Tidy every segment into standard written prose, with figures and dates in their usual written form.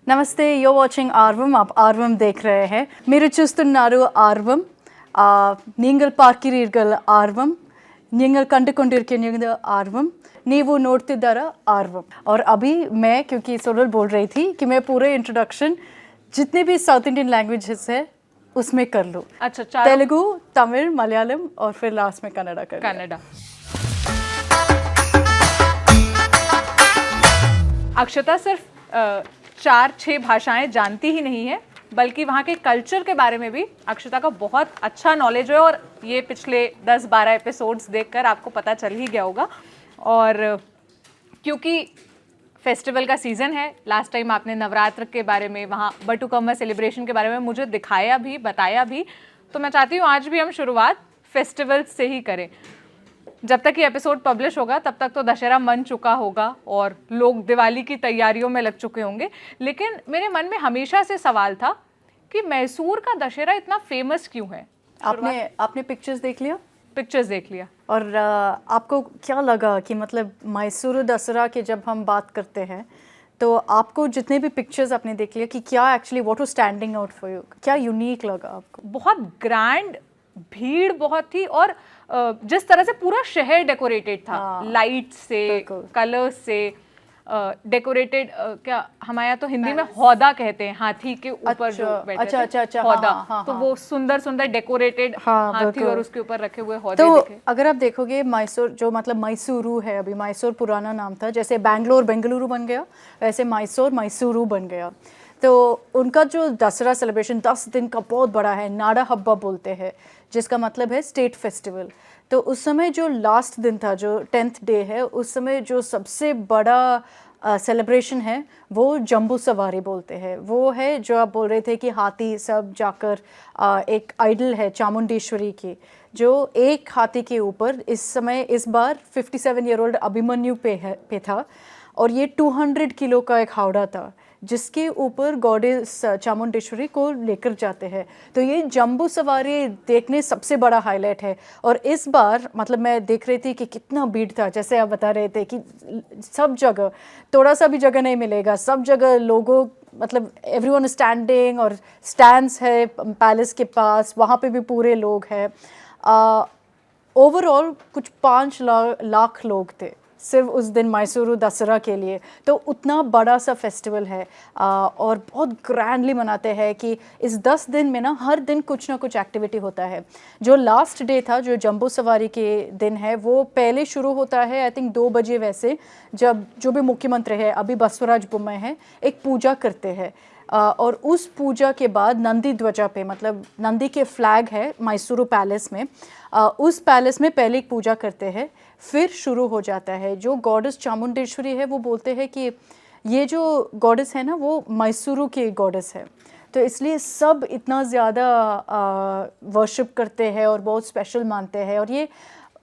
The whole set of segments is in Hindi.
నమస్తే యూర్ వాచింగ్ ఆర్వం आप आर्वम देख रहे हैं మీరు చూస్తున్నారు ఆర్వం நீங்கள் பார்க்கிறீர்கள் आर्वम நீங்கள் कंडुकोंडिरक्किरीர்கள் आर्वम ನೀವು ನೋಡ್ತಿದ್ದೀರಾ आर्वम और अभी मैं क्योंकि सोनल बोल रही थी कि मैं पूरे इंट्रोडक्शन जितने भी साउथ इंडियन लैंग्वेजेस है उसमें कर लूँ। अच्छा, तेलुगु, तमिल, मलयालम और फिर लास्ट में कन्नड़ा कर कन्नड़ा। अक्षता सिर्फ 4-6 भाषाएं जानती ही नहीं है बल्कि वहाँ के कल्चर के बारे में भी अक्षता का बहुत अच्छा नॉलेज है और ये पिछले 10-12 एपिसोड्स देखकर आपको पता चल ही गया होगा। और क्योंकि फेस्टिवल का सीज़न है, लास्ट टाइम आपने नवरात्र के बारे में, वहाँ बटुकम्मा सेलिब्रेशन के बारे में मुझे दिखाया भी, बताया भी, तो मैं चाहती हूँ आज भी हम शुरुआत फेस्टिवल से ही करें। जब तक ये एपिसोड पब्लिश होगा तब तक तो दशहरा मन चुका होगा और लोग दिवाली की तैयारियों में लग चुके होंगे, लेकिन मेरे मन में हमेशा से सवाल था कि मैसूर का दशहरा इतना फेमस क्यों है। आपने पिक्चर्स देख लिया? पिक्चर्स देख लिया। और आपको क्या लगा कि मतलब मैसूर दसरा के जब हम बात करते हैं तो आपको जितने भी पिक्चर्स आपने देख लिया कि क्या actually what was standing out for you, क्या यूनिक लगा आपको? बहुत ग्रैंड, भीड़ बहुत थी और जिस तरह से पूरा शहर डेकोरेटेड था, लाइट से, कलर्स से डेकोरेटेड, क्या हमारे यहाँ तो हिंदी में हौदा कहते हैं, हाथी के ऊपर जो बैठे अच्छा हौदा, हाँ, तो वो सुंदर सुंदर डेकोरेटेड हाथी और उसके ऊपर रखे हुए हौदे तो दिखे। अगर आप देखोगे मैसूर जो मतलब मैसूरू है, अभी मैसूर पुराना नाम था, जैसे बैंगलोर बेंगलुरु बन गया वैसे मैसूर मैसूरू बन गया। तो उनका जो दसरा सेलिब्रेशन 10 दिन का बहुत बड़ा है, नाडा हब्बा बोलते हैं, जिसका मतलब है स्टेट फेस्टिवल। तो उस समय जो लास्ट दिन था, जो 10th डे है, उस समय जो सबसे बड़ा सेलिब्रेशन है वो जंबू सवारी बोलते हैं। वो है जो आप बोल रहे थे कि हाथी सब जाकर एक आइडल है चामुंडेश्वरी की, जो एक हाथी के ऊपर इस समय इस बार 57 ईयर ओल्ड अभिमन्यु पे था और ये 200 किलो का एक हावड़ा था जिसके ऊपर गॉडेस चामुंडेश्वरी को लेकर जाते हैं। तो ये जंबू सवारी देखने सबसे बड़ा हाईलाइट है। और इस बार मतलब मैं देख रही थी कि कितना भीड़ था, जैसे आप बता रहे थे कि सब जगह, थोड़ा सा भी जगह नहीं मिलेगा, सब जगह लोगों मतलब एवरीवन स्टैंडिंग, और स्टैंड्स है पैलेस के पास, वहाँ पे भी पूरे लोग हैं। ओवरऑल कुछ 5 लाख लोग थे सिर्फ उस दिन मैसूर दसरा के लिए। तो उतना बड़ा सा फेस्टिवल है और बहुत ग्रैंडली मनाते हैं कि इस 10 दिन में ना हर दिन कुछ ना कुछ एक्टिविटी होता है। जो लास्ट डे था, जो जंबू सवारी के दिन है, वो पहले शुरू होता है आई थिंक 2 बजे, वैसे जब जो भी मुख्यमंत्री है अभी बसवराज बोम्मई है एक पूजा करते हैं और उस पूजा के बाद नंदी ध्वजा पे, मतलब नंदी के फ्लैग है मैसूर पैलेस में, उस पैलेस में पहले एक पूजा करते हैं, फिर शुरू हो जाता है। जो गॉडेस चामुंडेश्वरी है वो बोलते हैं कि ये जो गॉडेस है ना वो मैसूरू की गॉडेस है, तो इसलिए सब इतना ज़्यादा वर्शिप करते हैं और बहुत स्पेशल मानते हैं। और ये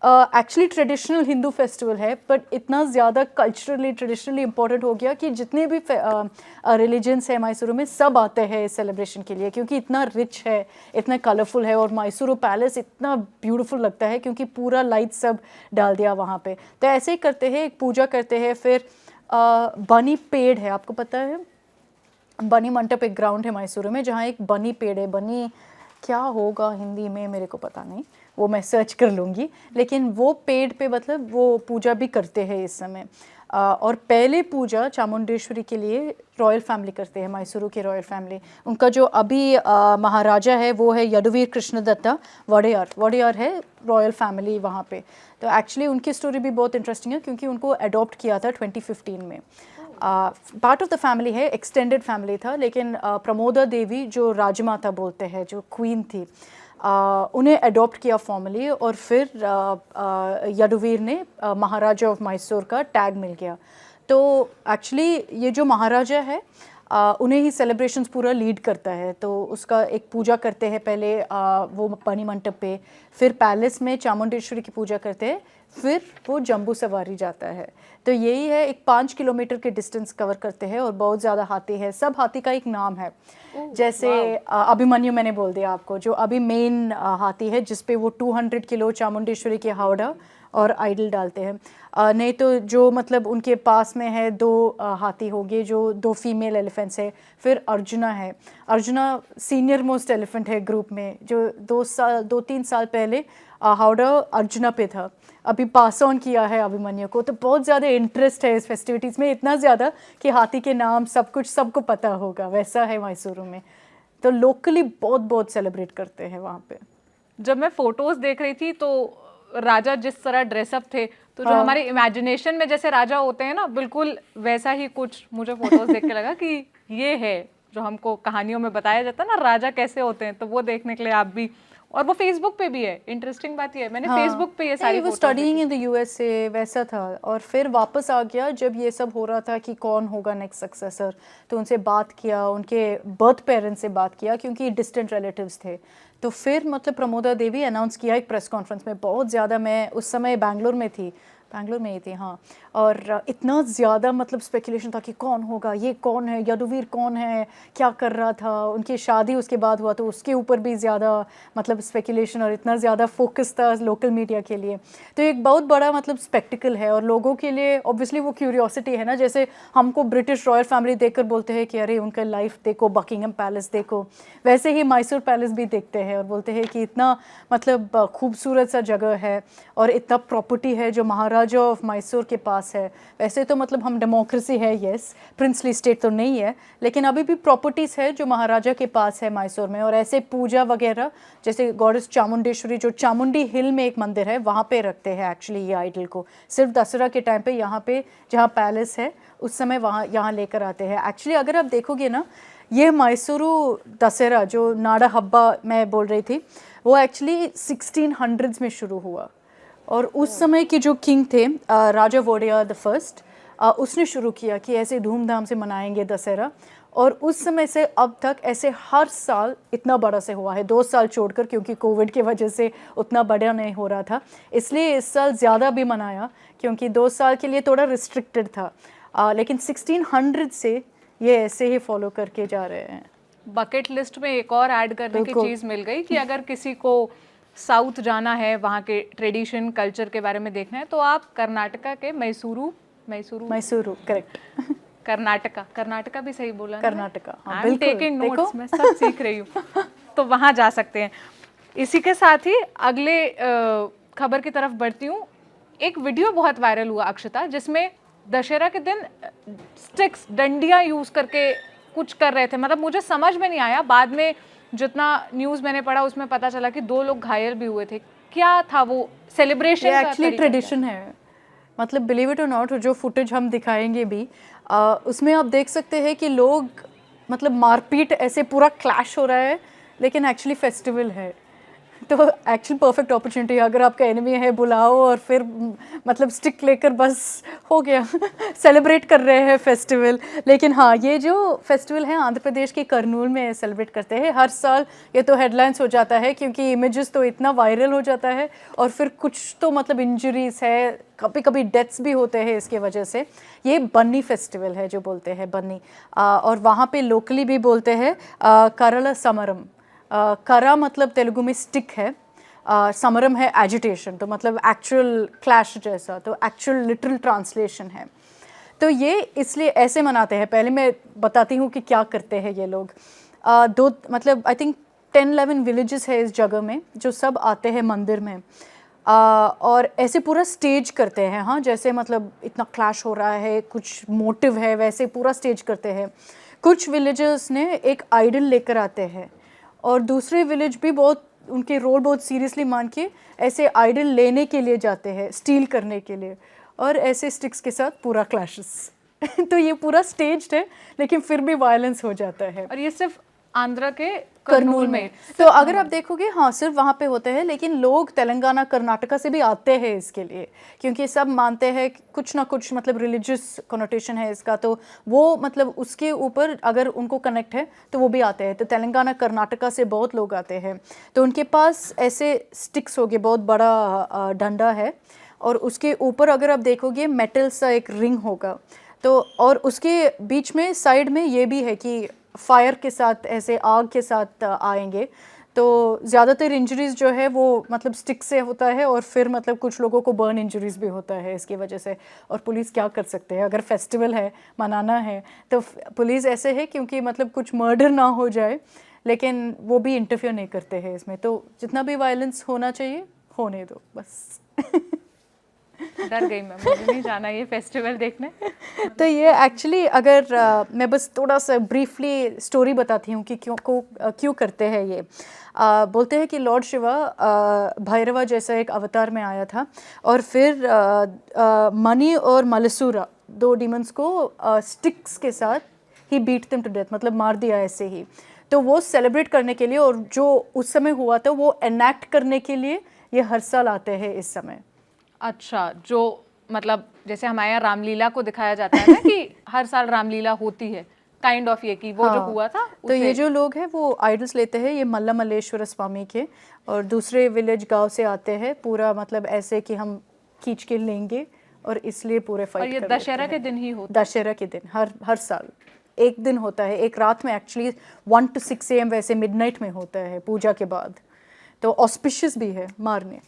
एक्चुअली ट्रेडिशनल हिंदू फेस्टिवल है, बट इतना ज़्यादा कल्चरली ट्रेडिशनली इम्पोर्टेंट हो गया कि जितने भी रिलीजन्स हैं मैसूर में सब आते हैं इस सेलिब्रेशन के लिए, क्योंकि इतना रिच है, इतना कलरफुल है। और मैसूर पैलेस इतना ब्यूटीफुल लगता है क्योंकि पूरा लाइट सब डाल दिया वहाँ पे। तो ऐसे ही करते हैं, एक पूजा करते हैं, फिर बनी पेड़ है, आपको पता है बनी मंटप एक ग्राउंड है मैसूर में जहाँ एक बनी पेड़ है, बनी क्या होगा हिंदी में मेरे को पता नहीं, वो मैं सर्च कर लूँगी, लेकिन वो पेड़ पे मतलब वो पूजा भी करते हैं इस समय। और पहले पूजा चामुंडेश्वरी के लिए रॉयल फैमिली करते हैं, मैसूर की रॉयल फैमिली। उनका जो अभी महाराजा है वो है यदुवीर कृष्णदत्ता वोडेयर है रॉयल फैमिली वहाँ पे। तो एक्चुअली उनकी स्टोरी भी बहुत इंटरेस्टिंग है क्योंकि उनको अडॉप्ट किया था 2015 में। पार्ट ऑफ द फैमिली है, एक्सटेंडेड फैमिली था, लेकिन प्रमोदा देवी जो राजमाता बोलते हैं, जो क्वीन थी, उन्हें अडॉप्ट किया फॉर्मली और फिर यदुवीर ने महाराजा ऑफ मैसूर का टैग मिल गया। तो एक्चुअली ये जो महाराजा है उन्हें ही सेलिब्रेशंस पूरा लीड करता है। तो उसका एक पूजा करते हैं पहले वो बनी मंटप पे, फिर पैलेस में चामुंडेश्वरी की पूजा करते हैं, फिर वो जंबू सवारी जाता है। तो यही है, एक 5 किलोमीटर के डिस्टेंस कवर करते हैं और बहुत ज़्यादा हाथी है, सब हाथी का एक नाम है। जैसे अभिमन्यु मैंने बोल दिया आपको, जो अभी मेन हाथी है जिसपे वो 200 किलो चामुंडेश्वरी की हावड़ा और आइडल डालते हैं। नहीं तो जो मतलब उनके पास में है 2 हाथी हो गए, जो 2 फीमेल एलिफेंट्स है। फिर अर्जुना है, अर्जुना सीनियर मोस्ट एलिफेंट है ग्रुप में, जो 2-3 साल पहले हावड़ा अर्जुना पे था, अभी पास ऑन किया है अभिमन्यु को। तो बहुत ज़्यादा इंटरेस्ट है इस फेस्टिविटीज़ में, इतना ज़्यादा कि हाथी के नाम सब कुछ सबको पता होगा, वैसा है मैसूरू में। तो लोकली बहुत बहुत सेलिब्रेट करते हैं वहाँ पे। जब मैं फोटोज देख रही थी तो राजा जिस तरह ड्रेसअप थे, तो जो हाँ। हमारे इमेजिनेशन में जैसे राजा होते हैं ना, बिल्कुल वैसा ही कुछ मुझे फोटोज देख के लगा कि ये है जो हमको कहानियों में बताया जाता है ना, राजा कैसे होते हैं। तो वो देखने के लिए आप भी, और वो फेसबुक पे भी है। इंटरेस्टिंग बात ये है, मैंने फेसबुक पे ये सारी वो स्टडीइंग इन द यूएसए वैसा था, और फिर वापस आ गया जब ये सब हो रहा था कि कौन होगा नेक्स्ट सक्सेसर। तो उनसे बात किया, उनके बर्थ पेरेंट्स से बात किया, क्योंकि डिस्टेंट रिलेटिव्स थे। तो फिर मतलब प्रमोदा देवी अनाउंस किया एक प्रेस कॉन्फ्रेंस में। बहुत ज़्यादा, मैं उस समय बैंगलोर में ही थी हाँ, और इतना ज़्यादा मतलब स्पेकुलेशन था कि कौन होगा, ये कौन है, यदुवीर कौन है, क्या कर रहा था। उनकी शादी उसके बाद हुआ तो उसके ऊपर भी ज़्यादा मतलब स्पेकुलेशन, और इतना ज़्यादा फोकस था लोकल मीडिया के लिए। तो एक बहुत बड़ा मतलब स्पेक्टिकल है, और लोगों के लिए ऑब्वियसली वो क्यूरियोसिटी है ना। जैसे हमको ब्रिटिश रॉयल फैमिली देखकर बोलते हैं कि अरे उनका लाइफ देखो, बकिंगम पैलेस देखो, वैसे ही मैसूर पैलेस भी देखते हैं और बोलते हैं कि इतना मतलब खूबसूरत सा जगह है, और इतना प्रॉपर्टी है जो महाराजा ऑफ मैसूर के पास है। वैसे तो मतलब हम डेमोक्रेसी है, यस, प्रिंसली स्टेट तो नहीं है, लेकिन अभी भी प्रॉपर्टीज़ है जो महाराजा के पास है मैसूर में। और ऐसे पूजा वगैरह, जैसे गॉडेस चामुंडेश्वरी, जो चामुंडी हिल में एक मंदिर है, वहाँ पे रखते हैं एक्चुअली ये आइडल को। सिर्फ दसरा के टाइम पे यहाँ पे जहाँ पैलेस है उस समय वहाँ यहाँ लेकर आते हैं। एक्चुअली अगर आप देखोगे ना, ये मैसूरू दशहरा जो नाड़ा हब्बा मैं बोल रही थी, वो एक्चुअली 1600s में शुरू हुआ। और उस समय के जो किंग थे राजा वोडिया द फर्स्ट, उसने शुरू किया कि ऐसे धूमधाम से मनाएंगे दशहरा। और उस समय से अब तक ऐसे हर साल इतना बड़ा से हुआ है, 2 साल छोड़कर, क्योंकि कोविड की वजह से उतना बड़ा नहीं हो रहा था, इसलिए इस साल ज़्यादा भी मनाया, क्योंकि 2 साल के लिए थोड़ा रिस्ट्रिक्टेड था। लेकिन 1600 से ये ऐसे ही फॉलो करके जा रहे हैं। बकेट लिस्ट में एक और ऐड करने की चीज़ मिल गई कि अगर किसी को साउथ जाना है, वहाँ के ट्रेडिशन कल्चर के बारे में देखना है, तो आप कर्नाटका के मैसूरू करेक्ट कर्नाटका भी सही बोला ना? कर्नाटका, हाँ, बिल्कुल, टेकिंग नोट्स, मैं सब सीख रही हूँ। तो वहाँ जा सकते हैं। इसी के साथ ही अगले खबर की तरफ बढ़ती हूँ। एक वीडियो बहुत वायरल हुआ अक्षता, जिसमें दशहरा के दिन स्टिक्स, डंडियाँ यूज़ करके कुछ कर रहे थे। मतलब मुझे समझ में नहीं आया, बाद में जितना न्यूज़ मैंने पढ़ा उसमें पता चला कि 2 लोग घायल भी हुए थे। क्या था वो सेलिब्रेशन? ये एक्चुअली ट्रेडिशन है, मतलब बिलीव इट और नॉट, जो फुटेज हम दिखाएंगे भी उसमें आप देख सकते हैं कि लोग मतलब मारपीट, ऐसे पूरा क्लैश हो रहा है, लेकिन एक्चुअली फेस्टिवल है। तो एक्चुअली परफेक्ट अपॉर्चुनिटी, अगर आपका एनिमी है बुलाओ, और फिर मतलब स्टिक लेकर बस हो गया सेलिब्रेट कर रहे हैं फेस्टिवल। लेकिन हाँ, ये जो फेस्टिवल है आंध्र प्रदेश के कर्नूल में सेलिब्रेट करते हैं हर साल। ये तो हेडलाइंस हो जाता है, क्योंकि इमेजेस तो इतना वायरल हो जाता है, और फिर कुछ तो मतलब इंजरीज है, कभी कभी डेथ्स भी होते हैं इसके वजह से। ये बन्नी फेस्टिवल है जो बोलते हैं, बन्नी, और वहाँ पे लोकली भी बोलते हैं करला समरम। करा मतलब तेलुगु में स्टिक है, समरम है एजिटेशन, तो मतलब एक्चुअल क्लैश जैसा, तो एक्चुअल लिटरल ट्रांसलेशन है। तो ये इसलिए ऐसे मनाते हैं। पहले मैं बताती हूँ कि क्या करते हैं ये लोग। 2 मतलब आई थिंक 10-11 विलेजेस है इस जगह में, जो सब आते हैं मंदिर में, और ऐसे पूरा स्टेज करते हैं। हाँ, जैसे मतलब इतना क्लैश हो रहा है, कुछ मोटिव है, वैसे पूरा स्टेज करते हैं। कुछ विलेजर्स ने एक आइडल लेकर आते हैं, और दूसरे विलेज भी बहुत उनके रोल बहुत सीरियसली मान के ऐसे आइडल लेने के लिए जाते हैं, स्टील करने के लिए, और ऐसे स्टिक्स के साथ पूरा क्लैशेस तो ये पूरा स्टेज्ड है, लेकिन फिर भी वायलेंस हो जाता है। और ये सिर्फ आंध्र के कर्नूल में। तो अगर आप देखोगे, हाँ, सिर्फ वहाँ पे होते हैं, लेकिन लोग तेलंगाना कर्नाटका से भी आते हैं इसके लिए, क्योंकि सब मानते हैं कि कुछ ना कुछ मतलब रिलीजियस कनोटेशन है इसका, तो वो मतलब उसके ऊपर अगर उनको कनेक्ट है तो वो भी आते हैं। तो तेलंगाना कर्नाटका से बहुत लोग आते हैं, तो उनके पास ऐसे स्टिक्स हो गए, बहुत बड़ा डंडा है, और उसके ऊपर अगर आप देखोगे मेटल सा एक रिंग होगा, तो और उसके बीच में साइड में ये भी है कि फायर के साथ, ऐसे आग के साथ आएंगे। तो ज़्यादातर इंजरीज जो है वो मतलब स्टिक से होता है, और फिर मतलब कुछ लोगों को बर्न इंजरीज भी होता है इसकी वजह से। और पुलिस क्या कर सकते हैं, अगर फेस्टिवल है, मनाना है, तो पुलिस ऐसे है क्योंकि मतलब कुछ मर्डर ना हो जाए, लेकिन वो भी इंटरफियर नहीं करते हैं इसमें। तो जितना भी वायलेंस होना चाहिए होने दो बस। डर गई मैं, मुझे नहीं जाना ये फेस्टिवल देखने। तो ये एक्चुअली अगर मैं बस थोड़ा सा ब्रीफली स्टोरी बताती हूँ कि क्यों करते हैं ये। बोलते हैं कि लॉर्ड शिवा भैरवा जैसा एक अवतार में आया था, और फिर मनी और मलसूरा, दो डीमंस को स्टिक्स के साथ ही बीट देम टू डेथ, मतलब मार दिया ऐसे ही। तो वो सेलिब्रेट करने के लिए, और जो उस समय हुआ था वो एनैक्ट करने के लिए ये हर साल आते हैं इस समय। अच्छा, जो मतलब जैसे हमारे यहाँ रामलीला को दिखाया जाता है ना कि हर साल रामलीला होती है, काइंड ऑफ ये कि वो जो हुआ था तो ये जो लोग हैं वो आइडल्स लेते हैं ये मल्ला मल्लेश्वर स्वामी के, और दूसरे विलेज गांव से आते हैं, पूरा मतलब ऐसे कि हम खींच के लेंगे, और इसलिए पूरे और फाइट ये कर दशहरा के दिन ही होता दशहरा के दिन हर साल एक दिन होता है, एक रात में एक्चुअली 1 to 6 AM वैसे मिडनाइट में होता है पूजा के बाद। तो ऑस्पिशियस भी है मारने।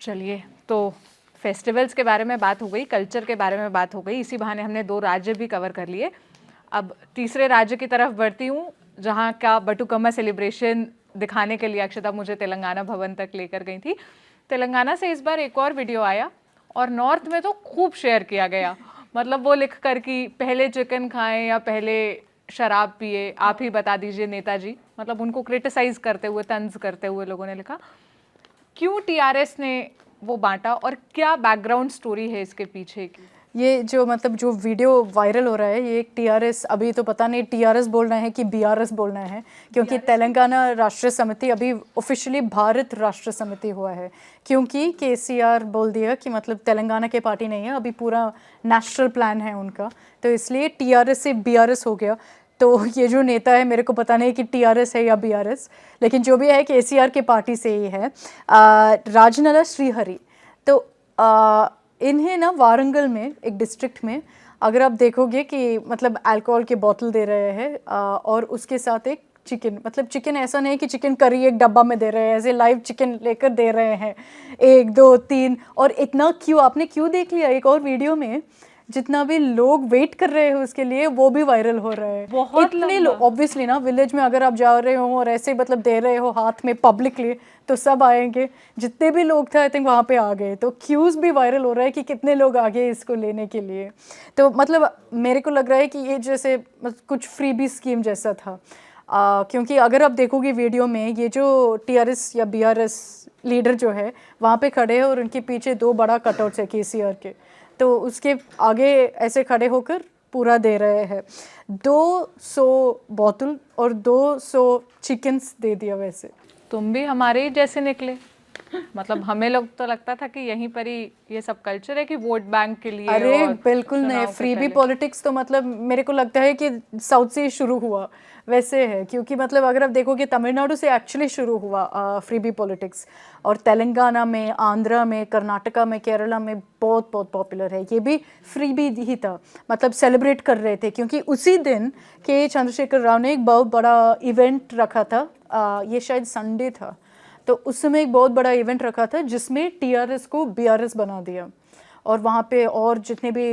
चलिए, तो फेस्टिवल्स के बारे में बात हो गई, कल्चर के बारे में बात हो गई, इसी बहाने हमने 2 राज्य भी कवर कर लिए। अब तीसरे राज्य की तरफ बढ़ती हूँ, जहाँ का बटुकम्मा सेलिब्रेशन दिखाने के लिए अक्षता मुझे तेलंगाना भवन तक लेकर गई थी। तेलंगाना से इस बार एक और वीडियो आया, और नॉर्थ में तो खूब शेयर किया गया, मतलब वो लिख कर कि पहले चिकन खाएं या पहले शराब पिए, आप ही बता दीजिए नेताजी। मतलब उनको क्रिटिसाइज करते हुए, तंज करते हुए लोगों ने लिखा। क्यों टीआरएस ने वो बांटा, और क्या बैकग्राउंड स्टोरी है इसके पीछे की? ये जो मतलब जो वीडियो वायरल हो रहा है, ये एक टीआरएस, अभी तो पता नहीं टीआरएस बोलना है कि बीआरएस बोलना है, क्योंकि तेलंगाना राष्ट्रीय समिति अभी ऑफिशियली भारत राष्ट्र समिति हुआ है, क्योंकि केसीआर बोल दिया कि मतलब तेलंगाना के पार्टी नहीं है, अभी पूरा नेशनल प्लान है उनका, तो इसलिए टीआरएस से बीआरएस हो गया। तो ये जो नेता है, मेरे को पता नहीं कि टीआरएस है या बीआरएस, लेकिन जो भी है केसीआर के पार्टी से ही है, राजनला श्रीहरि। तो इन्हें ना वारंगल में एक डिस्ट्रिक्ट में अगर आप देखोगे कि मतलब अल्कोहल के बोतल दे रहे हैं, और उसके साथ एक चिकन, मतलब चिकन ऐसा नहीं कि चिकन करी एक डब्बा में दे रहे हैं, ऐसे लाइव चिकन लेकर दे रहे हैं 1 2 3। और इतना क्यों, आपने क्यों देख लिया एक और वीडियो में, जितना भी लोग वेट कर रहे हैं उसके लिए वो भी वायरल हो रहा है। बहुत इतने लोग, ऑब्वियसली ना विलेज में अगर आप जा रहे हो और ऐसे मतलब दे रहे हो हाथ में पब्लिकली, तो सब आएंगे, जितने भी लोग थे आई थिंक वहाँ पे आ गए। तो क्यूज़ भी वायरल हो रहा है कि कितने लोग आ गए इसको लेने के लिए। तो मतलब मेरे को लग रहा है कि ये जैसे कुछ फ्रीबी स्कीम जैसा था, क्योंकि अगर आप देखोगे वीडियो में, ये जो टीआरएस या बीआरएस लीडर जो है वहाँ पे खड़े हैं, और उनके पीछे 2 बड़ा कटआउट्स है केसीआर के, तो उसके आगे ऐसे खड़े होकर पूरा दे रहे हैं। 200 बोतल और 200 चिकन्स दे दिया। वैसे तुम भी हमारे ही जैसे निकले, मतलब हमें लोग तो लगता था कि यहीं पर ही ये सब कल्चर है कि वोट बैंक के लिए। अरे और बिल्कुल नहीं, फ्रीबी पॉलिटिक्स तो मतलब मेरे को लगता है कि साउथ से ही शुरू हुआ वैसे है, क्योंकि मतलब अगर आप देखोगे तमिलनाडु से एक्चुअली शुरू हुआ फ्रीबी पॉलिटिक्स, और तेलंगाना में, आंध्रा में, कर्नाटका में, केरला में बहुत बहुत पॉपुलर है। ये भी फ्रीबी ही था, मतलब सेलिब्रेट कर रहे थे, क्योंकि उसी दिन के चंद्रशेखर राव ने एक बहुत बड़ा इवेंट रखा था, ये शायद संडे था, तो उस समय एक बहुत बड़ा इवेंट रखा था जिसमें टीआरएस को बीआरएस बना दिया, और वहाँ पे और जितने भी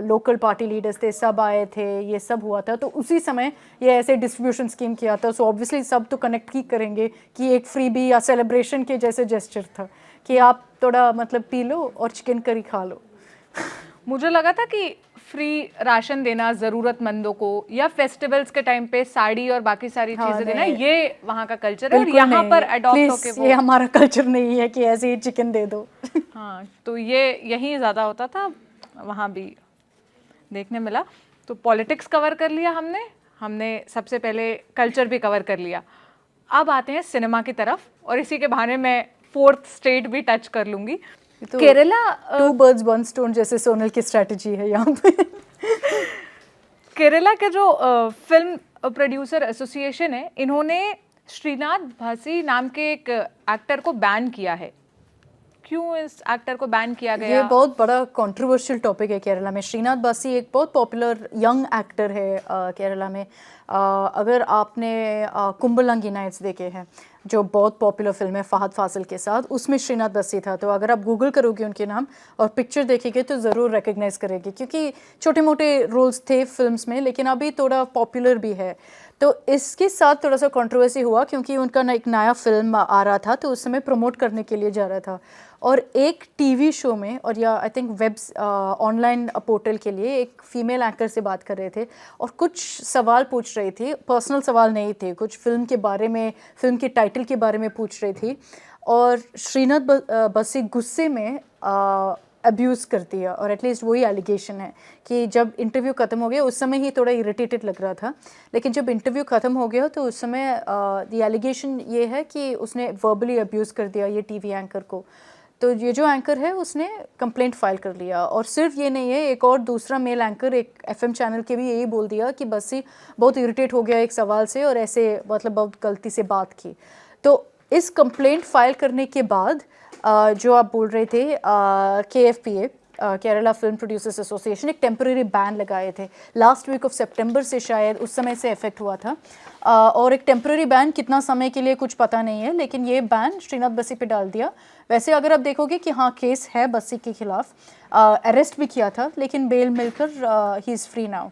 लोकल पार्टी लीडर्स थे सब आए थे, ये सब हुआ था। तो उसी समय ये ऐसे डिस्ट्रीब्यूशन स्कीम किया था। सो ऑब्वियसली सब तो कनेक्ट ही करेंगे कि एक फ्रीबी या सेलिब्रेशन के जैसे जेस्चर था कि आप थोड़ा मतलब पी लो और चिकन करी खा लो। मुझे लगा था कि फ्री राशन देना ज़रूरतमंदों को, या फेस्टिवल्स के टाइम पे साड़ी और बाकी सारी चीज़ें देना, ये वहाँ का कल्चर है, और यहाँ पर अडॉप्ट होके वो, ये हमारा कल्चर नहीं है कि ऐसे ही चिकन दे दो। हाँ, तो ये यहीं ज़्यादा होता था, वहाँ भी देखने मिला। तो पॉलिटिक्स कवर कर लिया हमने सबसे पहले कल्चर भी कवर कर लिया। अब आते हैं सिनेमा की तरफ, और इसी के बहाने मैं 4th स्टेट भी टच कर लूँगी। तो केरला 2 birds 1 stone जैसे सोनल की स्ट्रैटेजी है यहाँ पे। केरला के जो फिल्म प्रोड्यूसर एसोसिएशन है, इन्होंने श्रीनाथ भासी नाम के एक एक्टर को बैन किया है, क्यों इस एक्टर को बैन किया ये गया? बहुत बड़ा कंट्रोवर्शियल टॉपिक है केरला में। श्रीनाथ बासी एक बहुत पॉपुलर यंग एक्टर है केरला में। अगर आपने कुंभलंगी नाइट्स देखे हैं, जो बहुत पॉपुलर फिल्म है फहद फासिल के साथ, उसमें श्रीनाथ बासी था। तो अगर आप गूगल करोगे उनके नाम और पिक्चर देखेंगे तो ज़रूर रिकग्नाइज करेंगे, क्योंकि छोटे मोटे रोल्स थे फिल्म्स में, लेकिन अभी थोड़ा पॉपुलर भी है। तो इसके साथ थोड़ा सा कंट्रोवर्सी हुआ, क्योंकि उनका एक नया फिल्म आ रहा था, तो उस समय प्रमोट करने के लिए जा रहा था। और एक टीवी शो में, और या I think web online portal के लिए, एक फीमेल एंकर से बात कर रहे थे और कुछ सवाल पूछ रही थी। पर्सनल सवाल नहीं थे, कुछ फिल्म के बारे में, फिल्म के टाइटल के बारे में पूछ रही थी। और श्रीनाथ बासी गुस्से में अब्यूज़ कर दिया, और एटलीस्ट वही एलिगेशन है कि जब इंटरव्यू ख़त्म हो गया, उस समय ही थोड़ा इरिटेटेड लग रहा था, लेकिन जब इंटरव्यू ख़त्म हो गया तो उस समय द एलिगेशन ये है कि उसने वर्बली अब्यूज़ कर दिया ये टीवी एंकर को। तो ये जो एंकर है उसने कंप्लेंट फाइल कर लिया। और सिर्फ ये नहीं है, एक और दूसरा मेल एंकर एक एफएम चैनल के भी यही बोल दिया कि बसी बहुत इरिटेट हो गया एक सवाल से, और ऐसे मतलब बहुत गलती से बात की। तो इस कंप्लेंट फाइल करने के बाद जो आप बोल रहे थे, KFPA Kerala film producers association एक टेम्परेरी बैन लगाए थे लास्ट वीक ऑफ सितंबर से, शायद उस समय से इफेक्ट हुआ था। और एक टेम्परेरी बैन कितना समय के लिए कुछ पता नहीं है, लेकिन ये बैन श्रीनाथ बासी पे डाल दिया। वैसे अगर आप देखोगे कि हाँ केस है बासी के खिलाफ, अरेस्ट भी किया था, लेकिन बेल मिलकर ही इज़ फ्री नाउ।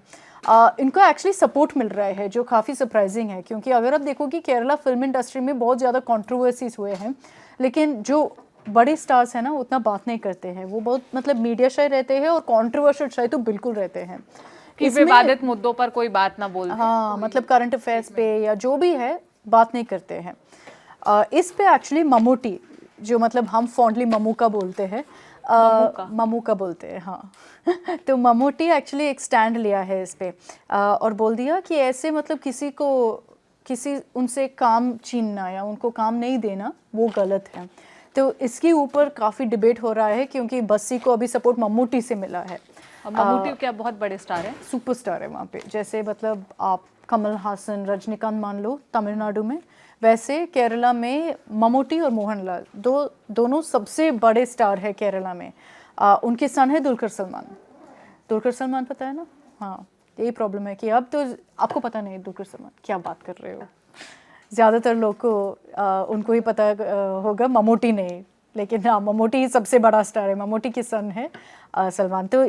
इनको एक्चुअली सपोर्ट मिल रहा है, जो काफ़ी सरप्राइजिंग है, क्योंकि अगर आप देखोगे केरला फिल्म इंडस्ट्री में बहुत ज़्यादा कंट्रोवर्सीज हुए हैं, लेकिन जो बड़े स्टार्स हैं ना उतना बात नहीं करते हैं। वो बहुत मतलब मीडिया शाय रहते हैं, और कंट्रोवर्शियल शाय तो बिल्कुल रहते हैं कि विवादित मुद्दों पर कोई बात ना बोलते। हाँ, मतलब करंट अफेयर्स पे या जो भी है बात नहीं करते हैं। इस पे एक्चुअली ममूटी, जो मतलब हम फॉन्डली ममू का बोलते हैं, ममू का बोलते हैं, हाँ तो ममूटी एक्चुअली एक स्टैंड लिया है इस पे, और बोल दिया कि ऐसे मतलब किसी उनसे काम छीनना या उनको काम नहीं देना वो गलत है। तो इसके ऊपर काफ़ी डिबेट हो रहा है, क्योंकि बस्सी को अभी सपोर्ट ममूटी से मिला है। ममूटी क्या बहुत बड़े स्टार है, सुपरस्टार है वहाँ पे। जैसे मतलब आप कमल हासन, रजनीकांत मान लो तमिलनाडु में, वैसे केरला में ममूटी और मोहनलाल दोनों सबसे बड़े स्टार है केरला में। उनके सन है दुलकर सलमान पता है ना? हाँ, यही प्रॉब्लम है कि अब तो आपको पता नहीं दुलकर सलमान, क्या बात कर रहे हो। ज़्यादातर लोग को उनको ही पता होगा, ममूटी नहीं, लेकिन हाँ ममूटी ही सबसे बड़ा स्टार है। ममूटी की सन है सलमान। तो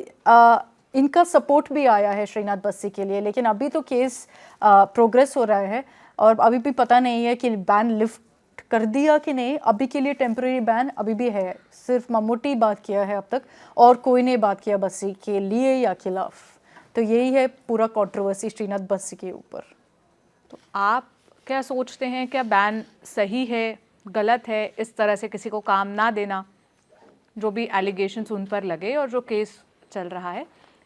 इनका सपोर्ट भी आया है श्रीनाथ बासी के लिए, लेकिन अभी तो केस प्रोग्रेस हो रहा है, और अभी भी पता नहीं है कि बैन लिफ्ट कर दिया कि नहीं। अभी के लिए टेम्परेरी बैन अभी भी है, सिर्फ ममूटी बात किया है अब तक, और कोई नहीं बात किया बासी के लिए या खिलाफ। तो यही है पूरा कंट्रोवर्सी श्रीनाथ बासी के ऊपर। तो आप क्या सोचते हैं, क्या बैन सही है, गलत है, इस तरह से किसी को काम ना देना, जो भी एलिगेशंस उन पर लगे और जो केस चल रहा है?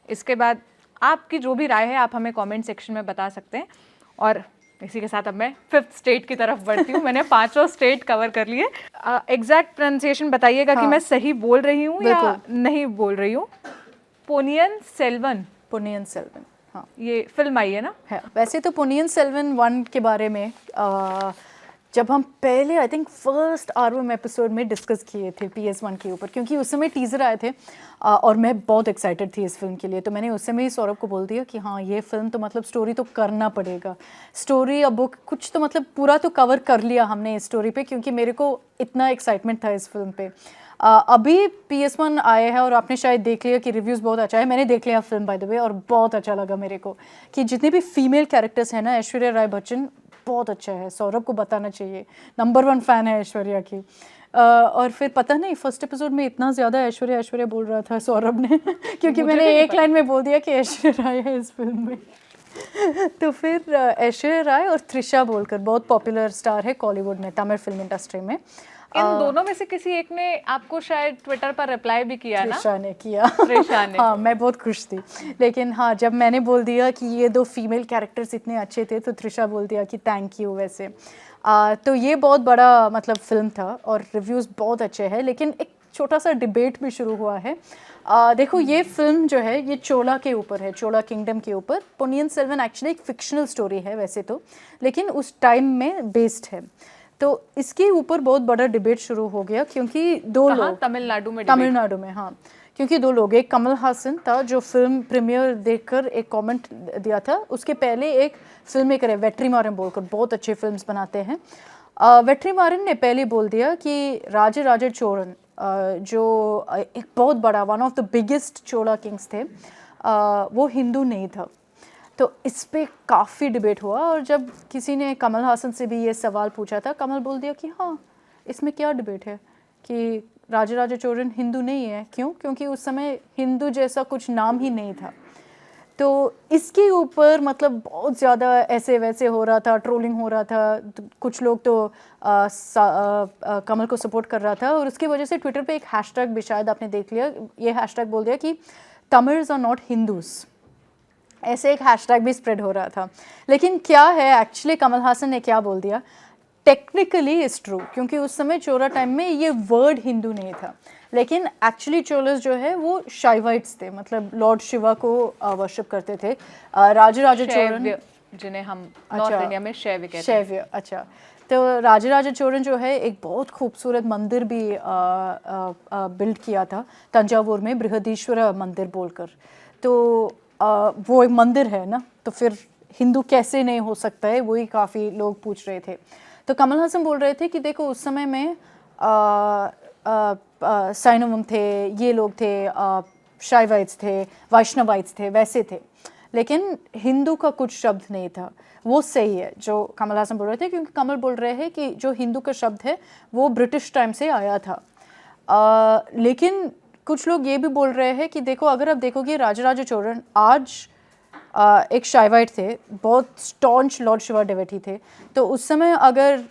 इसके बाद आपकी जो भी राय है आप हमें कमेंट सेक्शन में बता सकते हैं। और इसी के साथ अब मैं 5th स्टेट की तरफ बढ़ती हूँ। मैंने 5 स्टेट कवर कर लिए। एग्जैक्ट प्रोनाउंसिएशन बताइएगा कि मैं सही बोल रही हूँ या नहीं बोल रही हूँ। पोनियन सेल्वन, हाँ, ये फिल्म आई है ना? है। वैसे तो पोनियन सेल्वन 1 के बारे में जब हम पहले आई थिंक फर्स्ट आरवम एपिसोड में डिस्कस किए थे PS1 के ऊपर, क्योंकि उस समय टीज़र आए थे और मैं बहुत एक्साइटेड थी इस फिल्म के लिए। तो मैंने उस समय ही सौरभ को बोल दिया कि हाँ ये फिल्म तो मतलब स्टोरी तो करना पड़ेगा, स्टोरी अब बुक कुछ तो मतलब पूरा तो कवर कर लिया हमने इस स्टोरी पे, क्योंकि मेरे को इतना एक्साइटमेंट था इस फिल्म पे। अभी PS1 आए हैं और आपने शायद देख लिया कि रिव्यूज़ बहुत अच्छा है। मैंने देख लिया फिल्म बाय द वे, और बहुत अच्छा लगा मेरे को कि जितने भी फीमेल कैरेक्टर्स हैं ना, ऐश्वर्या राय बच्चन बहुत अच्छा है, सौरभ को बताना चाहिए, नंबर 1 फ़ैन है ऐश्वर्या की। और फिर पता नहीं फर्स्ट एपिसोड में इतना ज़्यादा ऐश्वर्या बोल रहा था सौरभ ने क्योंकि मैंने एक लाइन में बोल दिया कि ऐश्वर्या राय है इस फिल्म में तो फिर ऐश्वर्या राय और त्रिशा बोलकर बहुत पॉपुलर स्टार है कॉलीवुड में, तमिल फिल्म इंडस्ट्री में। इन दोनों में से किसी एक ने आपको शायद ट्विटर पर रिप्लाई भी किया ना? त्रिशा ने किया। त्रिशा ने। हाँ, मैं बहुत खुश थी, लेकिन हाँ जब मैंने बोल दिया कि ये 2 फीमेल कैरेक्टर्स इतने अच्छे थे तो त्रिशा बोल दिया कि थैंक यू। वैसे तो ये बहुत बड़ा मतलब फिल्म था और रिव्यूज़ बहुत अच्छे हैं, लेकिन एक छोटा सा डिबेट भी शुरू हुआ है। देखो ये फिल्म जो है ये चोला के ऊपर है, चोला किंगडम के ऊपर। पोनियन सेल्वन एक्चुअली एक फिक्शनल स्टोरी है वैसे तो, लेकिन उस टाइम में बेस्ड है। तो इसके ऊपर बहुत बड़ा डिबेट शुरू हो गया क्योंकि दो कहाँ? लोग तमिलनाडु में debate? तमिलनाडु में, हाँ, क्योंकि दो लोग, एक कमल हासन था जो फिल्म प्रीमियर देखकर एक कमेंट दिया था। उसके पहले एक फिल्म मेकर है वेट्रीमारन बोलकर, बहुत अच्छे फिल्म्स बनाते हैं। वेट्रीमारन ने पहले बोल दिया कि राजराजा चोरन जो एक बहुत बड़ा one of the biggest Chola Kings थे, वो हिंदू नहीं था। तो इस पे काफ़ी डिबेट हुआ और जब किसी ने कमल हासन से भी ये सवाल पूछा था, कमल बोल दिया कि हाँ, इसमें क्या डिबेट है कि राजराजा चोरन हिंदू नहीं है। क्यों? क्योंकि उस समय हिंदू जैसा कुछ नाम ही नहीं था। तो इसके ऊपर मतलब बहुत ज़्यादा ऐसे वैसे हो रहा था, ट्रोलिंग हो रहा था। कुछ लोग तो कमल को सपोर्ट कर रहा था और उसकी वजह से ट्विटर पे एक हैशटैग भी, शायद आपने देख लिया, ये हैशटैग बोल दिया कि तमिल्स आर नॉट हिंदूज। ऐसे एक हैशटैग भी स्प्रेड हो रहा था। लेकिन क्या है एक्चुअली, कमल हासन ने क्या बोल दिया, टेक्निकली इज़ ट्रू, क्योंकि उस समय चोला टाइम में ये वर्ड हिंदू नहीं था। लेकिन एक्चुअली चोलस जो है वो शाइवाइट्स थे, मतलब लॉर्ड शिवा को वर्शिप करते थे। राजराजा चोरन, शैव्य, जिन्हें हम नॉर्थ इंडिया में शैव्य कहते हैं। शैव्य, अच्छा। तो राजराजा चोरन जो है एक बहुत खूबसूरत मंदिर भी बिल्ड किया था तंजावुर में, बृहदीश्वर मंदिर बोलकर। तो वो एक मंदिर है ना, तो फिर हिंदू कैसे नहीं हो सकता है, वही काफ़ी लोग पूछ रहे थे। तो कमल हासन बोल रहे थे कि देखो उस समय में साइनोवम थे, ये लोग थे, शाइवाइट्स थे, वैष्णवाइट्स थे, वैसे थे, लेकिन हिंदू का कुछ शब्द नहीं था। वो सही है जो कमल हासन बोल रहे थे, क्योंकि कमल बोल रहे हैं कि जो हिंदू का शब्द है वो ब्रिटिश टाइम से आया था। लेकिन कुछ लोग ये भी बोल रहे हैं कि देखो, अगर आप देखोगे राजराजा चोरन आज एक शाइवाइट थे, बहुत स्टॉन्च लॉर्ड शिवा डिवोटी थे। तो उस समय अगर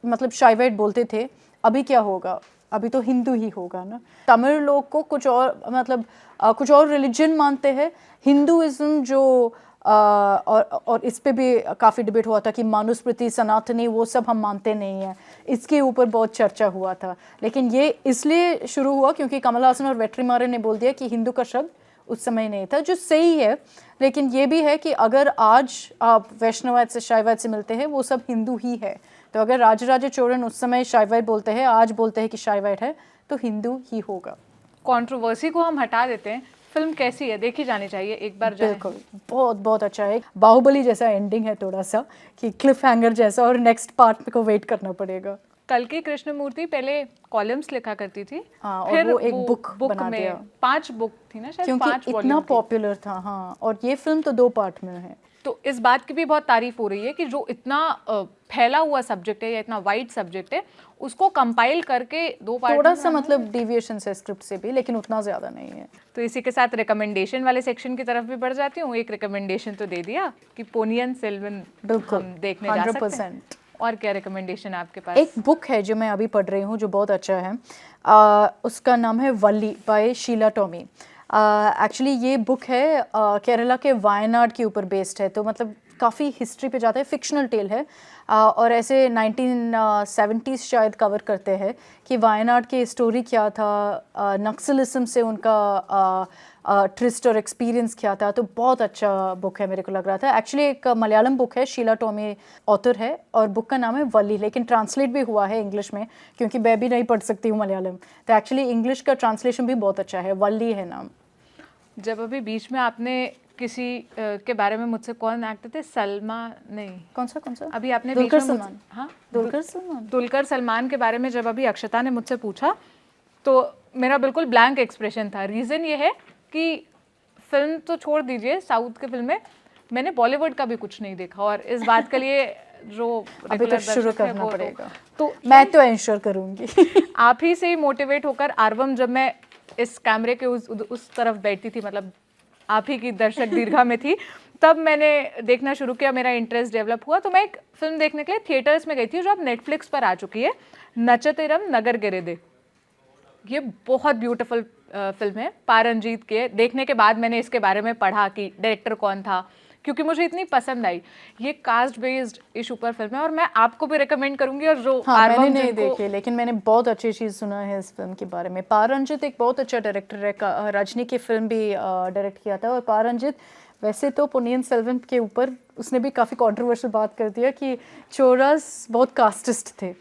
मतलब शाइवाइट बोलते थे, अभी क्या होगा, अभी तो हिंदू ही होगा ना। तमिल लोग को कुछ और मतलब कुछ और रिलीजन मानते हैं। हिंदुइज्म जो और इस पे भी काफ़ी डिबेट हुआ था कि मनुस्मृति, सनातनी, वो सब हम मानते नहीं हैं। इसके ऊपर बहुत चर्चा हुआ था। लेकिन ये इसलिए शुरू हुआ क्योंकि कमल हासन और वेट्रीमारन ने बोल दिया कि हिंदू का शब्द उस समय नहीं था, जो सही है। लेकिन ये भी है कि अगर आज आप वैष्णवाइट से शाइवाइट से मिलते हैं, वो सब हिंदू ही है। तो अगर राजराजा चोरन उस समय शाइवाइट बोलते हैं, आज बोलते हैं कि शाइवाइट है, तो हिंदू ही होगा। कंट्रोवर्सी को हम हटा देते हैं, फिल्म कैसी है, देखी जानी चाहिए एक बार जाए। बिल्कुल, बहुत बहुत अच्छा है। बाहुबली जैसा एंडिंग है थोड़ा सा, कि क्लिफ हैंगर जैसा, और नेक्स्ट पार्ट को वेट करना पड़ेगा। कल की कृष्णमूर्ति पहले कॉलम्स लिखा करती थी, हाँ, और फिर वो एक बुक बना में दिया। 5 बुक थी ना शायद, क्योंकि 5 इतना वॉल्यूम थी। पॉपुलर था, हाँ। और ये फिल्म तो 2 पार्ट में है। तो इस बात की भी बहुत तारीफ हो रही है कि जो इतना फैला हुआ सब्जेक्ट है या इतना वाइड सब्जेक्ट है, उसको कंपाइल करके 2 पार्ट थोड़ा सा मतलब डिविएशन है स्क्रिप्ट से भी, लेकिन उतना ज़्यादा नहीं है। तो इसी के साथ रिकमेंडेशन वाले सेक्शन की तरफ भी बढ़ जाती हूँ। एक रिकमेंडेशन तो दे दिया कि पोनियन सेल्वन बिल्कुल, हम देखने जा सकते हैं। 100%। और क्या रिकमेंडेशन आपके पास? एक बुक है जो मैं अभी पढ़ रही हूँ, जो बहुत अच्छा है। उसका नाम है वल्ली, बाय शीला टॉमी। एक्चुअली ये बुक है केरला के वायनाड के ऊपर बेस्ड है, तो मतलब काफ़ी हिस्ट्री पे जाता है, फिक्शनल टेल है। और ऐसे 1970s शायद कवर करते हैं कि वायनाड की स्टोरी क्या था, नक्सलिज्म से उनका ट्रिस्ट और एक्सपीरियंस क्या था। तो बहुत अच्छा बुक है मेरे को लग रहा था। एक्चुअली एक मलयालम बुक है, शीला टॉमी ऑथर है, और बुक का नाम है वल्ली, लेकिन ट्रांसलेट भी हुआ है इंग्लिश में, क्योंकि मैं भी नहीं पढ़ सकती हूँ मलयालम। तो एक्चुअली इंग्लिश का ट्रांसलेशन भी बहुत अच्छा है, वल्ली है नाम। जब अभी बीच में आपने किसी के बारे में मुझसे, कौन एक्टर थे, सलमा नहीं, कौन सा अभी आपने दुलकर बीच में सलमान। हाँ, दुलकर सलमान के बारे में जब अभी अक्षता ने मुझसे पूछा, तो मेरा बिल्कुल ब्लैंक एक्सप्रेशन था। रीज़न ये है कि फिल्म तो छोड़ दीजिए, साउथ के फिल्म में मैंने बॉलीवुड का भी कुछ नहीं देखा, और इस बात के लिए जो अभी तो शुरू करना पड़ेगा, तो मैं तो इंश्योर करूँगी। आप ही से ही मोटिवेट होकर आर्वम, जब मैं इस कैमरे के उस तरफ बैठती थी, मतलब आप ही की दर्शक दीर्घा में थी, तब मैंने देखना शुरू किया, मेरा इंटरेस्ट डेवलप हुआ। तो मैं एक फिल्म देखने के लिए थिएटर्स में गई थी, जो अब नेटफ्लिक्स पर आ चुकी है, नचतिरम नगर गिरेदे। ये बहुत ब्यूटीफुल फिल्म है, पारंजीत के। देखने के बाद मैंने इसके बारे में पढ़ा कि डायरेक्टर कौन था, क्योंकि मुझे इतनी पसंद आई। ये कास्ट बेस्ड इशू पर फिल्म है, और मैं आपको भी रिकमेंड करूंगी। और जो मैंने नहीं देखी, लेकिन मैंने बहुत अच्छी चीज़ सुना है इस फिल्म के बारे में। पारंजित एक बहुत अच्छा डायरेक्टर है, रजनी की फिल्म भी डायरेक्ट किया था, और पारंजित वैसे तो पोनियन सेल्वन के ऊपर उसने भी काफ़ी कंट्रोवर्शियल बात कर दिया कि चोरस बहुत कास्टिस्ट थे,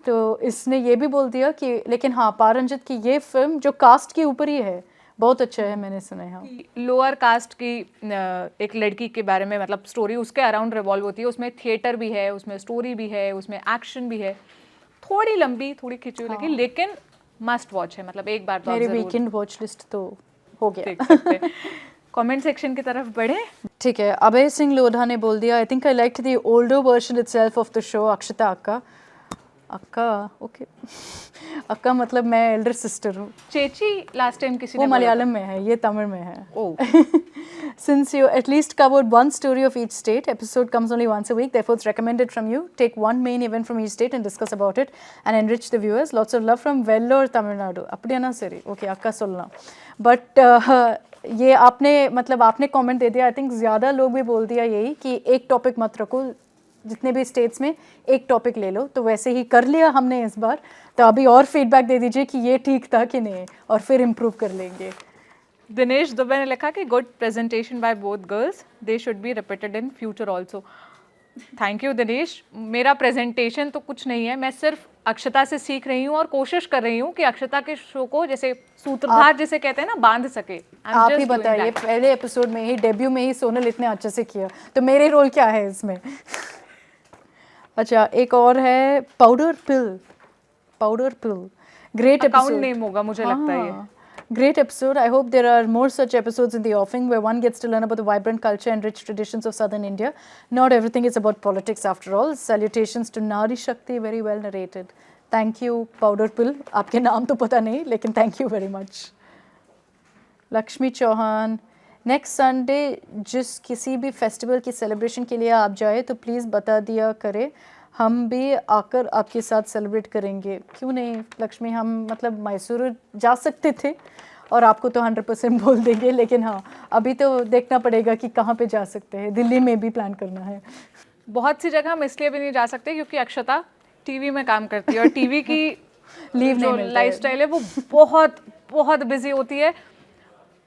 तो इसने ये भी बोल दिया कि लेकिन हाँ पारंजित की ये फिल्म जो कास्ट के ऊपर ही है बहुत अच्छा है, मैंने सुना है। हाँ लोअर कास्ट की एक लड़की के बारे में मतलब स्टोरी उसके अराउंड रिवॉल्व होती है, उसमें थिएटर भी है, उसमें स्टोरी भी है, उसमें एक्शन भी है, थोड़ी लंबी थोड़ी खिंची हुई लगी लेकिन मस्ट वॉच है, मतलब एक बार तो आप मेरी जरूर वीकेंड वॉच लिस्ट तो हो गया। देख सकते हैं। कमेंट सेक्शन की तरफ बढ़े। ठीक है, अभय सिंह लोधा ने बोल दिया I think I liked the older version itself of the show. Akshata अक्का, अक्का ओके अक्का मतलब मैं एल्डर सिस्टर हूँ। चेची लास्ट टाइम किसी वो ने बोला मलयालम में है, ये तमिल में है। था। ओ Since you at least covered one story of each state, episode comes only once a week, therefore it's recommended from you. Take one main event from each state and discuss about it and enrich the viewers. Lots of love from Vellore, Tamil Nadu. அப்படியா ना सरी, ओके अक्का சொல்லலாம். But ये आपने मतलब आपने कमेंट दे दिया, आई थिंक ज़्यादा लोग भी बोल दिया यही कि एक टॉपिक मत रखो, जितने भी स्टेट्स में एक टॉपिक ले लो, तो वैसे ही कर लिया हमने इस बार, तो अभी और फीडबैक दे दीजिए कि ये ठीक था कि नहीं और फिर इम्प्रूव कर लेंगे। दिनेश दुबे ने लिखा कि good presentation by both girls, they should be repeated in future also. Thank you Dinesh. मेरा प्रेजेंटेशन तो कुछ नहीं है, मैं सिर्फ अक्षता से सीख रही हूँ और कोशिश कर रही हूँ कि अक्षता के शो को जैसे सूत्रधार जिसे कहते हैं ना बांध सके। आप ही बताइए, पहले एपिसोड में ही डेब्यू में ही सोनल इतने अच्छे से किया, तो मेरे रोल क्या है इसमें? अच्छा एक और है पाउडर पिल, ग्रेट अकाउंट एपिसोड नेम होगा मुझे लगता है ये। Great episode. I hope there are more such episodes in the offing where one gets to learn about the vibrant culture and rich traditions of southern India. Not everything is about politics after all. Salutations to Nari Shakti, very well narrated. Thank you, Powder Pill. आपके नाम तो पता नहीं, लेकिन thank you very much. Lakshmi Chauhan, next Sunday जिस किसी भी फेस्टिवल की सेलिब्रेशन के लिए आप जाए तो प्लीज़ बता दिया करें, हम भी आकर आपके साथ सेलिब्रेट करेंगे। क्यों नहीं लक्ष्मी, हम मतलब मैसूर जा सकते थे और आपको तो 100% बोल देंगे, लेकिन हाँ अभी तो देखना पड़ेगा कि कहाँ पे जा सकते हैं। दिल्ली में भी प्लान करना है। बहुत सी जगह हम इसलिए भी नहीं जा सकते क्योंकि अक्षता टीवी में काम करती है और टीवी की लीव जो नहीं लाइफस्टाइल है वो बहुत बहुत बिजी होती है।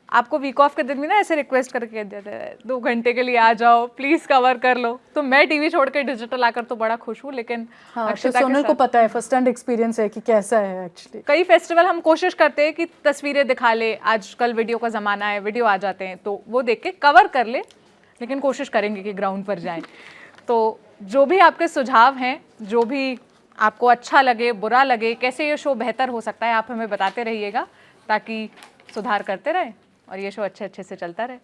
आपको वीक ऑफ के दिन भी ना ऐसे रिक्वेस्ट करके देते हैं 2 घंटे के लिए आ जाओ प्लीज़ कवर कर लो, तो मैं टीवी छोड़ के डिजिटल आकर तो बड़ा खुश हूँ। लेकिन हाँ, तो सोनल को पता है, फर्स्ट हैंड एक्सपीरियंस है कि कैसा है एक्चुअली। कई फेस्टिवल हम कोशिश करते हैं कि तस्वीरें दिखा ले, आजकल वीडियो का ज़माना है, वीडियो आ जाते हैं तो वो देख के कवर कर ले, लेकिन कोशिश करेंगे कि ग्राउंड पर जाएं। तो जो भी आपके सुझाव हैं, जो भी आपको अच्छा लगे बुरा लगे, कैसे ये शो बेहतर हो सकता है, आप हमें बताते रहिएगा ताकि सुधार करते रहें और ये शो अच्छे से चलता रहे।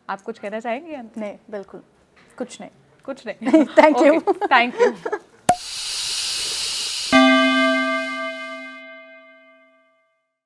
आप कुछ कहना चाहेंगे? नहीं बिल्कुल कुछ नहीं। कुछ नहीं। Thank you. Thank you.